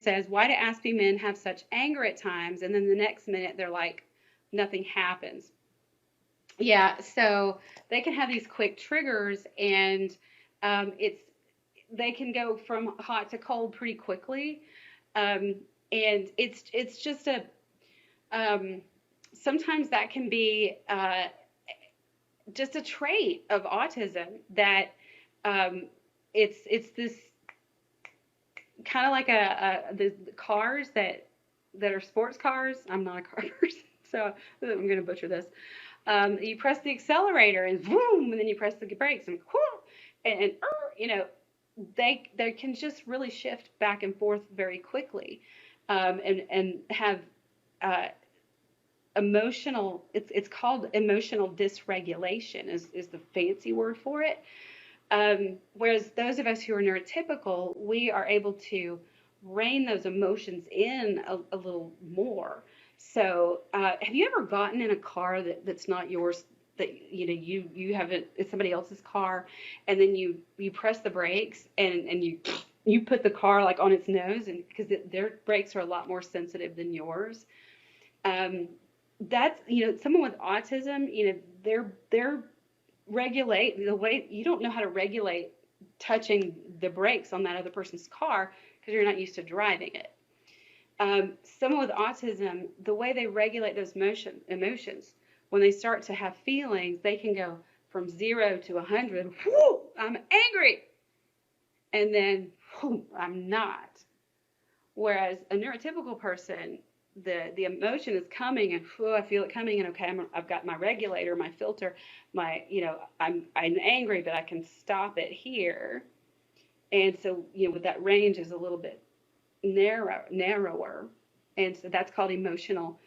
says, why do Aspie men have such anger at times? And then the next minute they're like, nothing happens. Yeah, so they can have these quick triggers, and it's they can go from hot to cold pretty quickly, and it's just a um, sometimes that can be just a trait of autism that it's this kind of like the cars that are sports cars. I'm not a car person, so I'm going to butcher this. You press the accelerator and boom, and then you press the brakes and whoom, and you know, they can just really shift back and forth very quickly, and have uh, emotional. It's called emotional dysregulation is the fancy word for it. Whereas those of us who are neurotypical, we are able to rein those emotions in a little more. So, have you ever gotten in a car that's not yours, that you haven't, it's somebody else's car, and then you press the brakes, and you put the car like on its nose, and because their brakes are a lot more sensitive than yours. Um, that's, someone with autism, they're regulate the way you don't know how to regulate touching the brakes on that other person's car because you're not used to driving it. Someone with autism, the way they regulate those emotions, when they start to have feelings, they can go from 0 to 100. Whoo, I'm angry, and then whoo, I'm not. Whereas a neurotypical person, the emotion is coming, and whoo, I feel it coming, and okay, I've got my regulator, my filter, I'm angry, but I can stop it here. And so, with that range is a little bit narrower, and so that's called emotional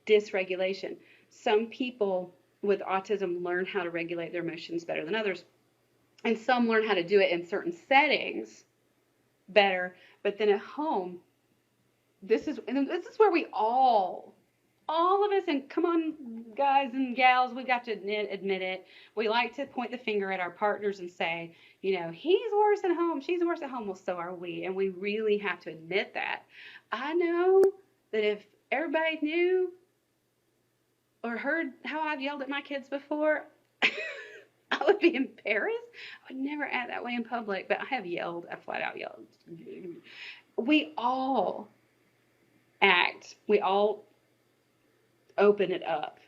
dysregulation. Some people with autism learn how to regulate their emotions better than others, and some learn how to do it in certain settings better. But then at home, this is where we all of us, and come on, guys and gals, we got to admit it. We like to point the finger at our partners and say, he's worse at home, she's worse at home. Well, so are we, and we really have to admit that. I know that if everybody knew or heard how I've yelled at my kids before, I would be embarrassed. I would never act that way in public, but I have yelled. I flat out yelled. We all we all open it up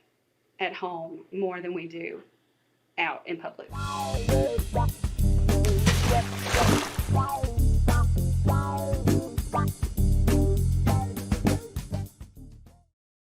at home more than we do out in public.